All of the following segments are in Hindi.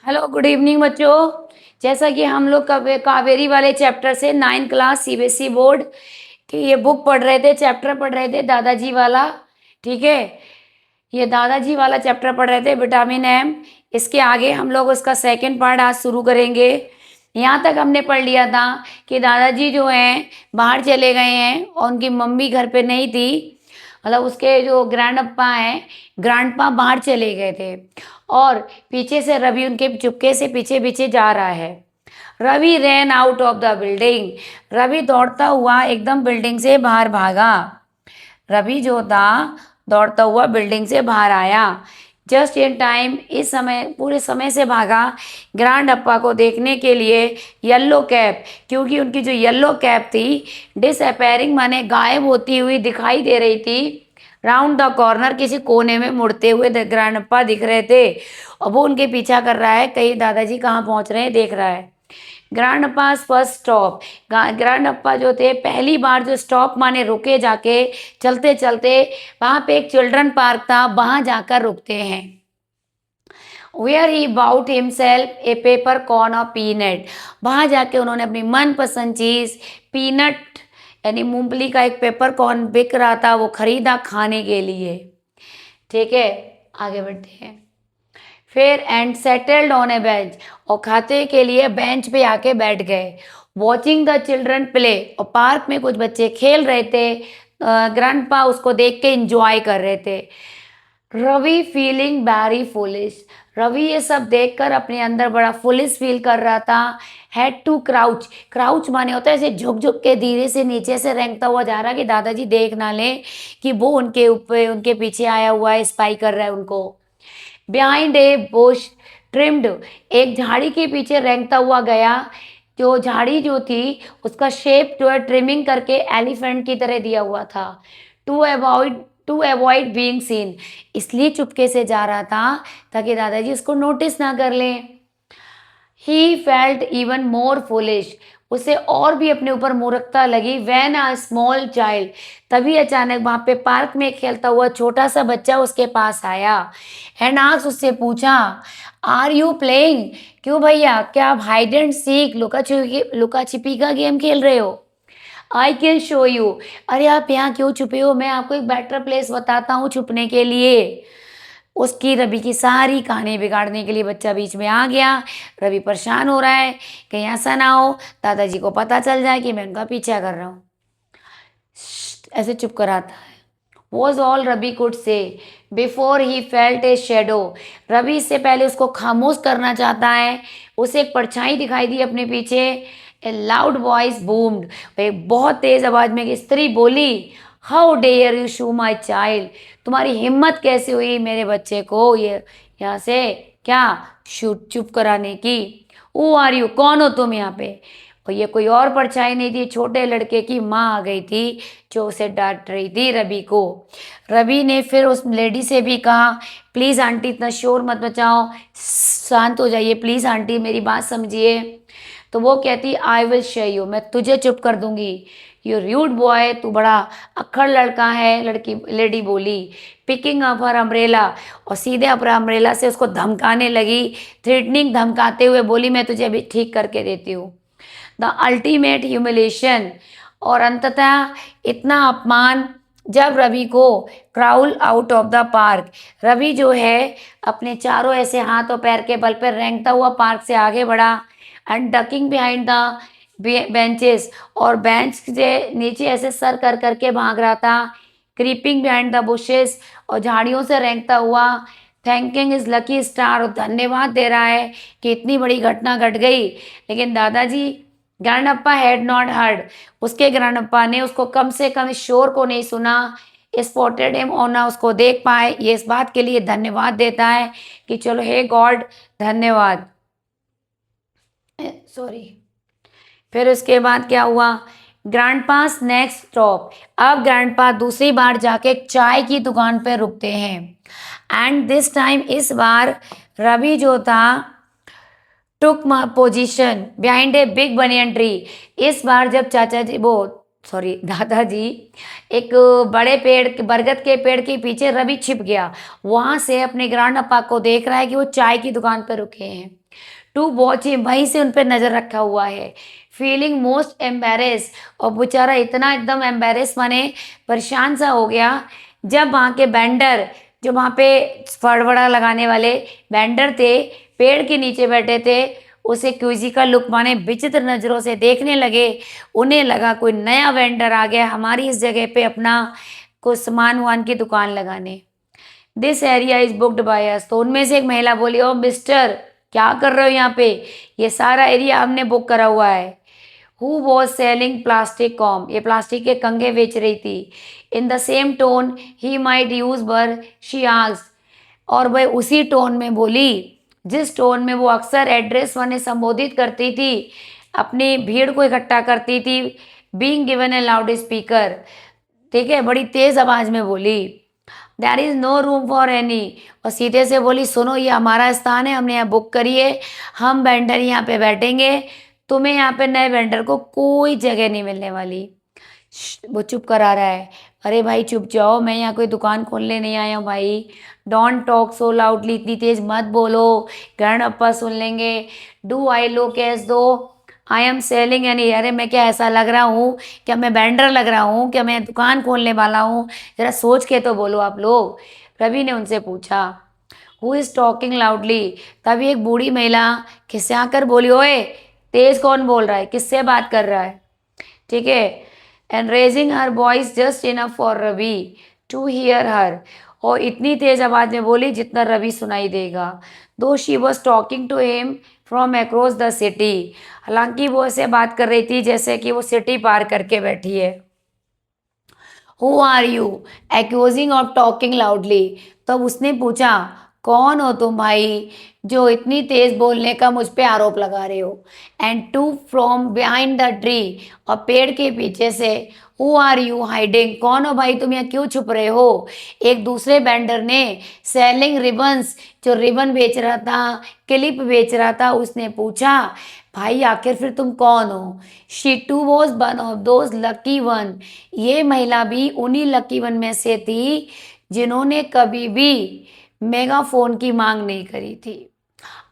हेलो गुड इवनिंग बच्चों। जैसा कि हम लोग कावेरी वाले चैप्टर से 9th क्लास सीबीएसई बोर्ड की ये बुक पढ़ रहे थे, चैप्टर पढ़ रहे थे दादाजी वाला। ठीक है, ये दादाजी वाला चैप्टर पढ़ रहे थे, विटामिन एम। इसके आगे हम लोग उसका सेकंड पार्ट आज शुरू करेंगे। यहाँ तक हमने पढ़ लिया था कि दादाजी जो हैं बाहर चले गए हैं और उनकी मम्मी घर पे नहीं थी, मतलब उसके जो ग्रैंड अप्पा हैं, ग्रैंड पा बाहर चले गए थे और पीछे से रवि उनके चुपके से पीछे पीछे जा रहा है। Ravi ran out of the building. Ravi दौड़ता हुआ एकदम बिल्डिंग से बाहर भागा। रवि जो था दौड़ता हुआ बिल्डिंग से बाहर आया जस्ट इन टाइम। इस समय पूरे समय से भागा ग्रैंड अप्पा को देखने के लिए येलो कैप, क्योंकि उनकी जो येलो कैप थी डिसअपेयरिंग माने गायब होती हुई दिखाई दे रही थी। राउंड द कॉर्नर, किसी कोने में मुड़ते हुए ग्रैंड अप्पा दिख रहे थे और वो उनके पीछा कर रहा है, कहीं दादाजी कहाँ पहुँच रहे हैं देख रहा है। ग्रैंड अप्पा फर्स्ट स्टॉप। ग्रैंड अप्पा जो थे पहली बार जो स्टॉप माने रुके, जाके चलते चलते वहाँ पे एक चिल्ड्रन पार्क था, वहाँ जाकर रुकते हैं। Where he bought himself a paper corn और पीनट। वहाँ जाके उन्होंने अपनी मनपसंद चीज़ पीनट यानी मूंगफली का एक पेपर कॉर्न बिक रहा था, वो खरीदा खाने के लिए। ठीक है, आगे बढ़ते हैं। फिर and settled on A bench, और खाते के लिए बेंच पे आके बैठ गए। वॉचिंग द चिल्ड्रन प्ले, और पार्क में कुछ बच्चे खेल रहे थे, ग्रैंडपा उसको देख के इंजॉय कर रहे थे। Ravi feeling very foolish. Ravi ये सब देखकर अपने अंदर बड़ा फुलिश फील कर रहा था। Had to crouch. क्राउच माने होता है ऐसे झुक झुक के धीरे से नीचे से रेंगता हुआ जा रहा कि दादाजी देख ना ले कि वो उनके ऊपर उनके पीछे आया हुआ है, स्पाई कर रहा है उनको। बिहाइंड ए बुश ट्रिम्ड, एक झाड़ी के पीछे रेंगता हुआ गया। जो झाड़ी जो थी उसका शेप जो है ट्रिमिंग करके एलिफेंट की तरह दिया हुआ था। टू अवॉइड बीइंग सीन, इसलिए चुपके से जा रहा था ताकि दादाजी उसको नोटिस ना कर लें। He felt even more foolish, उसे और भी अपने ऊपर मूर्खता लगी। वैन अ स्मॉल चाइल्ड, तभी अचानक वहाँ पे पार्क में खेलता हुआ छोटा सा बच्चा उसके पास आया। एंड आस्क्ड, उससे पूछा, आर यू प्लेइंग, क्यों भैया, क्या आप हाइड एंड सीक लुका छिपी का गेम खेल रहे हो? आई कैन शो यू, अरे आप यहाँ क्यों छुपे हो, मैं आपको एक बेटर प्लेस बताता हूँ छुपने के लिए। उसकी रवि की सारी कहानी बिगाड़ने के लिए बच्चा बीच में आ गया। रवि परेशान हो रहा है कहीं ऐसा ना हो दादाजी को पता चल जाए कि मैं उनका पीछा कर रहा हूँ। ऐसे चुप कराता है। Was all Ravi could say before he felt a shadow. Ravi इससे पहले उसको खामोश करना चाहता है, उसे एक परछाई दिखाई दी अपने पीछे। ए लाउड वॉइस बूम्ड, एक बहुत तेज आवाज में एक स्त्री बोली, how dare you shoo my child, तुम्हारी हिम्मत कैसे हुई मेरे बच्चे को ये यहाँ से क्या शूट चुप कराने की। हु आर यू, कौन हो तुम यहाँ पे? और ये कोई और परछाई नहीं थी, छोटे लड़के की माँ आ गई थी जो उसे डांट रही थी रवि को। रवि ने फिर उस लेडी से भी कहा, प्लीज़ आंटी इतना शोर मत मचाओ, शांत हो जाइए प्लीज़ आंटी, मेरी बात समझिए। तो वो कहती, आई विल शो यू, मैं तुझे चुप कर दूंगी। यू र्यूड बॉय, तू बड़ा अक्खड़ लड़का है, लड़की लेडी बोली। पिकिंग अप हर अम्ब्रेला, और सीधे अपना अम्ब्रेला से उसको धमकाने लगी। थ्रेटनिंग, धमकाते हुए बोली, मैं तुझे अभी ठीक करके देती हूँ। द अल्टीमेट ह्यूमिलेशन, और अंततः इतना अपमान जब रवि को crawl out of the park. Ravi जो है अपने चारों ऐसे हाथ और पैर के बल पर रेंगता हुआ पार्क से आगे बढ़ा। And ducking behind the benches, और बेंच से नीचे ऐसे सर कर करके भाग रहा था। क्रीपिंग बिहाइंड द बुशेस, और झाड़ियों से रेंगता हुआ। थैंकिंग इज लकी स्टार, और धन्यवाद दे रहा है कि इतनी बड़ी घटना घट गई। लेकिन दादाजी ग्रैंडअप्पा हैड नॉट हर्ड, उसके ग्रैंडअप्पा ने उसको कम से कम इस शोर को नहीं सुना। स्पॉटेड हिम, और ना उसको देख पाए। ये इस बात के लिए धन्यवाद देता है कि चलो हे गॉड धन्यवाद, सॉरी। फिर उसके बाद क्या हुआ, ग्रैंडपास नेक्स्ट स्टॉप, अब ग्रैंडपा दूसरी बार जाके चाय की दुकान पर रुकते हैं। एंड दिस टाइम, इस बार रवि जो था took position behind a big banyan tree. इस बार जब चाचा जी वो सॉरी दादाजी एक बड़े पेड़ बरगद के पेड़ के पीछे रवि छिप गया, वहां से अपने ग्रैंडअप्पा को देख रहा है कि वो चाय की दुकान पर रुके हैं। टू वॉच हिम, वहीं से उन पे नज़र रखा हुआ है। फीलिंग मोस्ट एम्बेरेस, और बेचारा इतना एकदम एम्बेरेस माने परेशान सा हो गया, जब वहाँ के वेंडर, जो वहाँ पे फड़वड़ा लगाने वाले वेंडर थे, पेड़ के नीचे बैठे थे, उसे क्विजिकल लुक माने विचित्र नज़रों से देखने लगे। उन्हें लगा कोई नया वेंडर आ गया हमारी इस जगह पे अपना कुछ सामान वान की दुकान लगाने। This area is booked by us, तो उनमें से एक महिला बोली, ओ मिस्टर, क्या कर रहे हो यहाँ पे, ये सारा एरिया हमने बुक करा हुआ है। Who was selling plastic com, ये प्लास्टिक के कंघे बेच रही थी। In the same tone he might use were she asked, और वह उसी टोन में बोली जिस टोन में वो अक्सर एड्रेस वाने संबोधित करती थी, अपनी भीड़ को इकट्ठा करती थी। Being given a loud speaker, ठीक है, बड़ी तेज आवाज में बोली, there is no room for any, और सीधे से बोली, सुनो ये हमारा स्थान है, हमने यहाँ बुक करी है, हम वेंडर यहाँ पे बैठेंगे, तुम्हें यहाँ पे नए वेंडर को कोई जगह नहीं मिलने वाली। वो चुप करा रहा है। अरे भाई चुप जाओ, मैं यहाँ कोई दुकान खोलने नहीं आया हूँ भाई। डोंट टॉक सो लाउडली, इतनी तेज मत बोलो, ग्रैंडअप्पा सुन लेंगे। डू आई लुक एज दो आई एम सेलिंग एनी, अरे मैं क्या ऐसा लग रहा हूँ, क्या मैं वेंडर लग रहा हूँ, क्या मैं दुकान खोलने वाला हूँ, जरा सोच के तो बोलो आप लोग। रवि ने उनसे पूछा, हु इज़ टॉकिंग लाउडली, तभी एक बूढ़ी महिला खिसिया कर बोली, ओए तेज कौन बोल रहा है, किससे बात कर रहा है, ठीक है। And raising her voice just enough for Ravi to hear her, और इतनी तेज आवाज में बोली जितना रवि सुनाई देगा। Though she was talking to him from across the city, हालांकि वो ऐसे बात कर रही थी जैसे कि वो सिटी पार करके बैठी है। Who are you accusing of talking loudly, तब उसने पूछा, कौन हो तुम भाई जो इतनी तेज बोलने का मुझ पे आरोप लगा रहे हो। And too from behind the tree, और पेड़ के पीछे से, हु आर यू हाइडिंग, कौन हो भाई तुम यहाँ क्यों छुप रहे हो। एक दूसरे वेंडर ने, सेलिंग रिबन्स, जो रिबन बेच रहा था, क्लिप बेच रहा था, उसने पूछा, भाई आखिर फिर तुम कौन हो। She too was one of those lucky one, ये महिला भी उन्हीं लकी वन में से थी जिन्होंने कभी भी मेगाफोन की मांग नहीं करी थी।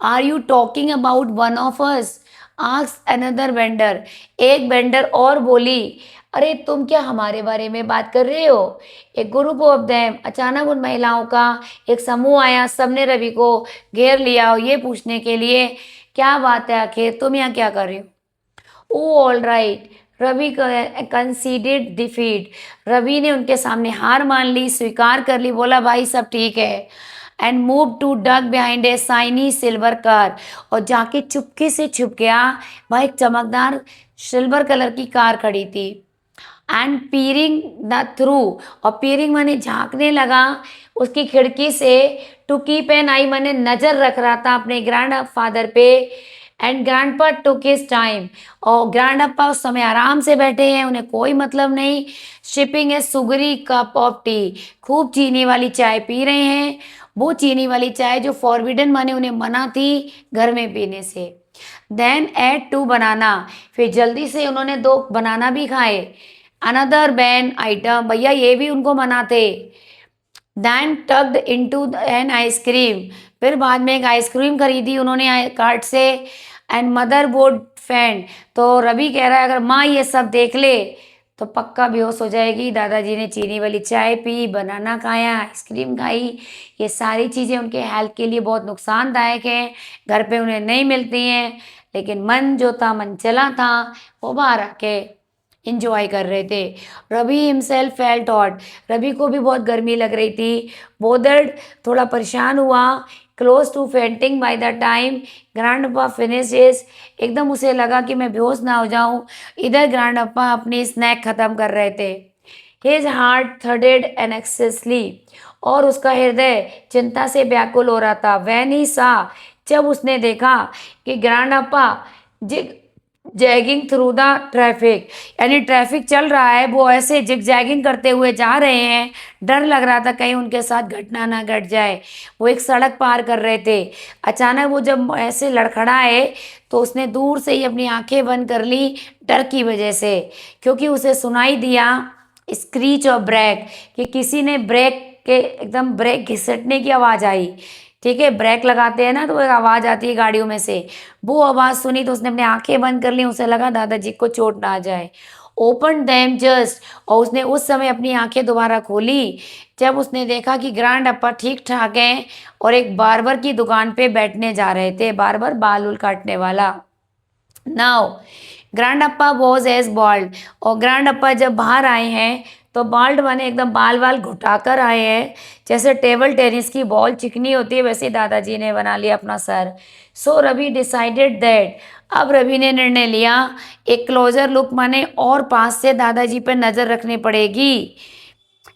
Are you talking about one of us, asked another vendor, एक वेंडर और बोली, अरे तुम क्या हमारे बारे में बात कर रहे हो। एक ग्रुप ऑफ देम, अचानक उन महिलाओं का एक समूह आया, सबने रवि को घेर लिया और ये पूछने के लिए, क्या बात है आखिर, तुम यहाँ क्या कर रहे हो। Oh all right, Ravi conceded defeat, Ravi ने उनके सामने हार मान ली, स्वीकार कर ली, बोला भाई सब ठीक है। And move to duck behind a shiny silver car, और जाके चुपके से छुप गया, वहाँ एक चमकदार सिल्वर कलर की कार खड़ी थी। एंड पीरिंग द थ्रू, और पीरिंग माने झांकने लगा उसकी खिड़की से, टू कीप एन आई माने नज़र रख रहा था अपने ग्रैंड फादर पे। And grandpa took his time, और ग्रैंड अप्पा उस समय आराम से बैठे हैं, उन्हें कोई मतलब नहीं। Sipping a sugary cup of tea, खूब चीनी वाली चाय पी रहे हैं, वो चीनी वाली चाय जो फॉरबिडन माने उन्हें मना थी घर में पीने से। देन एट टू बनाना, फिर जल्दी से उन्होंने 2 बनाना भी खाए। अनदर बैन आइटम, भैया ये भी उनको मना थे। Then tucked into an ice cream, फिर बाद में एक आइसक्रीम खरीदी उन्होंने कार्ट से। एंड मदर बोर्ड फैन, तो रवि कह रहा है अगर माँ ये सब देख ले तो पक्का बेहोश हो जाएगी। दादाजी ने चीनी वाली चाय पी, बनाना खाया, आइसक्रीम खाई, ये सारी चीज़ें उनके हेल्थ के लिए बहुत नुकसानदायक हैं, घर पे उन्हें नहीं मिलती हैं। लेकिन मन जो था, मन चला था, वो बाहर आके इंजॉय कर रहे थे। Ravi himself felt hot, Ravi को भी बहुत गर्मी लग रही थी। बोदर्ड, थोड़ा परेशान हुआ। Close to fainting by the time grandpa finishes, एकदम उसे लगा कि मैं बेहोश ना हो जाऊं। इधर ग्रैंडपा अपनी स्नैक खत्म कर रहे थे। हिज हार्ट थर्डेड एनेक्सेसली, और उसका हृदय चिंता से व्याकुल हो रहा था। वैन ही सा, जब उसने देखा कि grandpa jegging through the traffic, यानी ट्रैफिक चल रहा है, वो ऐसे जिगजैगिंग करते हुए जा रहे हैं। डर लग रहा था कहीं उनके साथ घटना ना घट जाए। वो एक सड़क पार कर रहे थे। अचानक वो जब ऐसे लड़खड़ाए तो उसने दूर से ही अपनी आंखें बंद कर ली, डर की वजह से, क्योंकि उसे सुनाई दिया स्क्रीच और ब्रेक, कि किसी ने ब्रेक के एकदम ब्रेक घिसटने की आवाज़ आई, ठीक है, ब्रेक लगाते हैं ना तो एक आवाज़ आती है गाड़ियों में से, वो आवाज़ सुनी तो उसने अपनी आंखें बंद कर ली, उसे लगा दादाजी को चोट ना आ जाए। ओपन दैम जस्ट, और उसने उस समय अपनी आंखें दोबारा खोली जब उसने देखा कि ग्रैंड अप्पा ठीक ठाक हैं और एक बार्बर की दुकान पे बैठने जा रहे थे, बार्बर बाल उल काटने वाला। Now grandpa was as bald, और ग्रैंड अप्पा जब बाहर आए हैं तो बाल्ड माने एकदम बाल वाल घुटाकर आए हैं, जैसे टेबल टेनिस की बॉल चिकनी होती है वैसे दादाजी ने बना लिया अपना सर। सो रवि डिसाइडेड दैट, अब रवि ने निर्णय लिया एक क्लोजर लुक माने और पास से दादाजी पर नज़र रखनी पड़ेगी।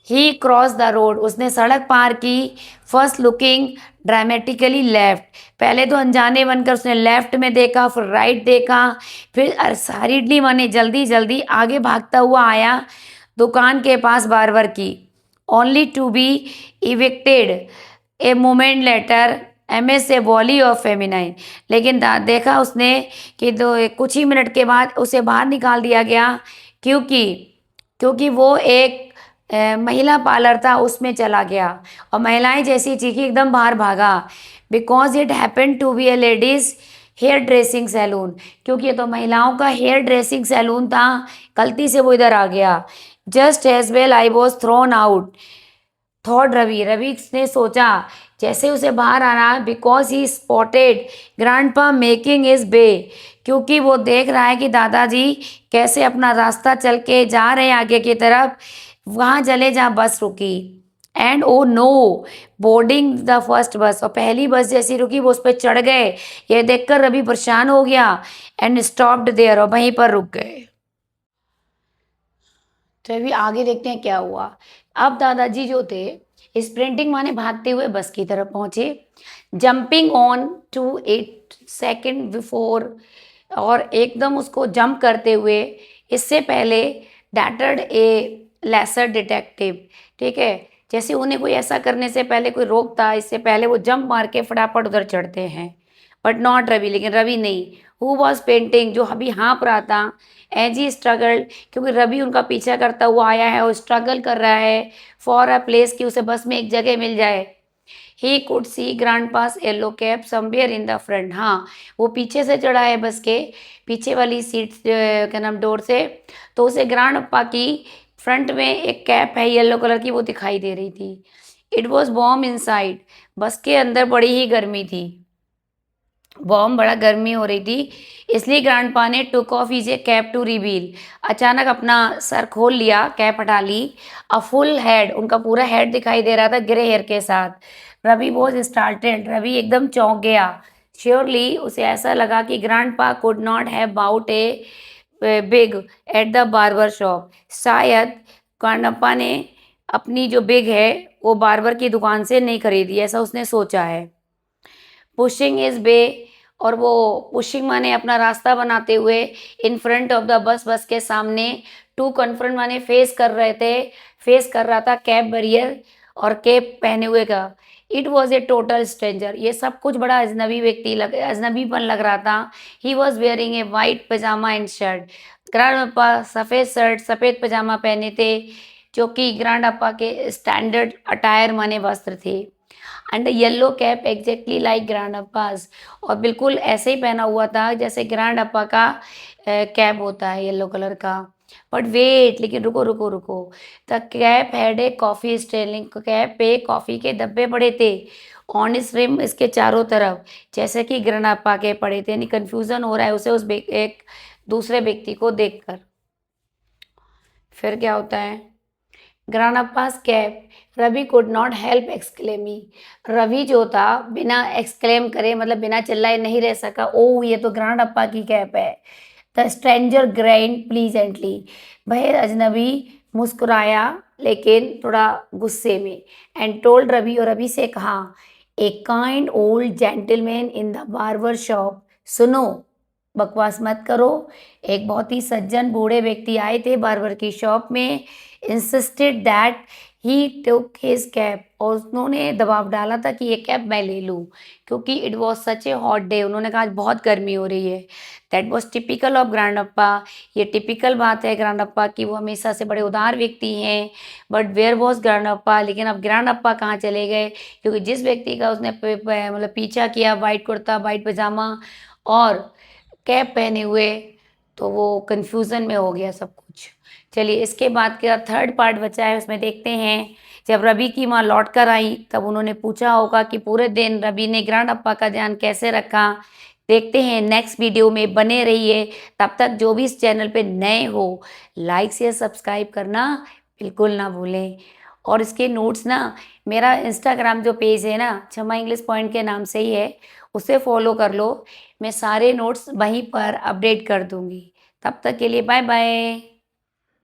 ही क्रॉस द रोड, उसने सड़क पार की। फर्स्ट लुकिंग ड्रामेटिकली लेफ्ट, पहले तो अनजाने बनकर उसने लेफ्ट में देखा, फिर राइट देखा, फिर हरीडली माने जल्दी जल्दी आगे भागता हुआ आया दुकान के पास बार्बर की। Only to be evicted a moment later amidst a volley of feminine, लेकिन देखा उसने कि दो कुछ ही मिनट के बाद उसे बाहर निकाल दिया गया, क्योंकि क्योंकि वो एक महिला पार्लर था उसमें चला गया, और महिलाएं जैसी चीखी एकदम बाहर भागा। Because it happen to be a ladies hair dressing salon, क्योंकि ये तो महिलाओं का हेयर ड्रेसिंग सैलून था, गलती से वो इधर आ गया। Just as well I was thrown out thought Ravi, Ravi ने सोचा जैसे उसे बाहर आना, because he spotted grandpa making his way, क्योंकि वो देख रहा है कि दादाजी कैसे अपना रास्ता चल के जा रहे हैं आगे की तरफ, वहाँ चले जहाँ बस रुकी। And oh no, boarding the first bus, और पहली बस जैसी रुकी वो उस पर चढ़ गए। ये देखकर रवि परेशान हो गया। एंड स्टॉप्ड देयर, और वहीं पर रुक गए। तो अभी आगे देखते हैं क्या हुआ। अब दादाजी जो थे स्प्रिंटिंग माने भागते हुए बस की तरफ पहुंचे, jumping on to 8 second before, और एकदम उसको जंप करते हुए, इससे पहले डैटर्ड ए लेसर डिटेक्टिव, ठीक है, जैसे उन्हें कोई ऐसा करने से पहले कोई रोकता, इससे पहले वो जंप मार के फटाफट उधर चढ़ते हैं। बट नॉट रवि, लेकिन रवि नहीं। हु वॉज पेंटिंग, जो अभी हाँप रहा था। एज ही स्ट्रगल, क्योंकि रवि उनका पीछा करता हुआ आया है और स्ट्रगल कर रहा है फॉर अ प्लेस, कि उसे बस में एक जगह मिल जाए। He could see grand pass yellow cap somewhere in the front, हाँ वो पीछे से चढ़ा है बस के पीछे वाली सीट क्या नाम डोर से, तो उसे ग्रैंड अप्पा की फ्रंट में एक कैप है येलो कलर की, वो दिखाई दे रही थी। इट वॉज वार्म इनसाइड, बस के अंदर बड़ी ही गर्मी थी, वार्म बड़ा गर्मी हो रही थी, इसलिए ग्रैंडपा ने took off his a cap to reveal, अचानक अपना सर खोल लिया, कैप हटा ली। अ फुल हेड, उनका पूरा हेड दिखाई दे रहा था ग्रे हेयर के साथ। रवि वॉज स्टार्टेड, रवि एकदम चौंक गया। श्योरली, उसे ऐसा लगा कि grandpa could not have bought a wig at the barber shop, शायद ग्रैंडपा ने अपनी जो बिग है वो बार्बर की दुकान से नहीं खरीदी, ऐसा उसने सोचा है। पुशिंग इज बे, और वो पुशिंग माने अपना रास्ता बनाते हुए, in front of the bus, बस के सामने, टू कन्फ्रंट माने फेस कर रहे थे, फेस कर रहा था कैप बैरियर और कैप पहने हुए का। It was a total stranger, ये सब कुछ बड़ा अजनबी व्यक्ति अजनबीपन लग रहा था। He was wearing a white pyjama and shirt, grandappa सफ़ेद शर्ट सफ़ेद पजामा पहने थे, जो कि ग्रैंड अप्पा के स्टैंडर्ड अटायर माने वस्त्र थे। And yellow cap exactly like grandappa's, और बिल्कुल ऐसे ही पहना हुआ था जैसे ग्रैंड अप्पा का कैप होता है येलो कलर का। बट वेट, लेकिन रुको रुको रुको, the cap had a coffee staining, cap पे कॉफ़ी के धब्बे पड़े थे ऑन इस रिम, इसके चारों तरफ, जैसे कि ग्रैंड अप्पा के पड़े थे। यानी कन्फ्यूज़न हो रहा है उसे एक दूसरे व्यक्ति को देखकर। फिर क्या होता है, grandappa's cap, Ravi could not help exclaiming, Ravi जो था बिना एक्सक्लेम करे मतलब बिना चिल्लाए नहीं रह सका, ओ ये तो ग्रांडप्पा की कैप है। द स्ट्रेंजर ग्राइंड प्लीजेंटली, वह अजनबी मुस्कुराया लेकिन थोड़ा गुस्से में। एंड टोल्ड रवि, और रवि से कहा, a kind old gentleman in the barber shop, सुनो बकवास मत करो, एक बहुत ही सज्जन बूढ़े व्यक्ति आए थे बार्बर की शॉप में, insisted that he took his cap, और उन्होंने दबाव डाला था कि ये कैप मैं ले लूँ, क्योंकि it was such a hot day. उन्होंने कहा आज बहुत गर्मी हो रही है। That was typical of grandappa. ये टिपिकल बात है ग्रैंडअप्पा की, वो हमेशा से बड़े उदार व्यक्ति हैं। बट वेयर वाज ग्रैंडअप्पा, लेकिन अब ग्रैंडअप्पा कहाँ चले गए, क्योंकि जिस व्यक्ति का उसने मतलब पीछा किया, वाइट कुर्ता वाइट पजामा और कैप पहने हुए, तो वो कन्फ्यूज़न में हो गया सब कुछ। चलिए इसके बाद का थर्ड पार्ट बचा है, उसमें देखते हैं। जब रवि की माँ लौट कर आई तब उन्होंने पूछा होगा कि पूरे दिन रवि ने ग्रैंडअप्पा का ध्यान कैसे रखा। देखते हैं नेक्स्ट वीडियो में, बने रहिए। तब तक जो भी इस चैनल पे नए हो, लाइक शेयर सब्सक्राइब करना बिल्कुल ना भूलें। और इसके नोट्स ना, मेरा इंस्टाग्राम जो पेज है ना, क्षमा इंग्लिश पॉइंट के नाम से ही है, उसे फॉलो कर लो। मैं सारे नोट्स वहीं पर अपडेट कर दूँगी। तब तक के लिए बाय बाय।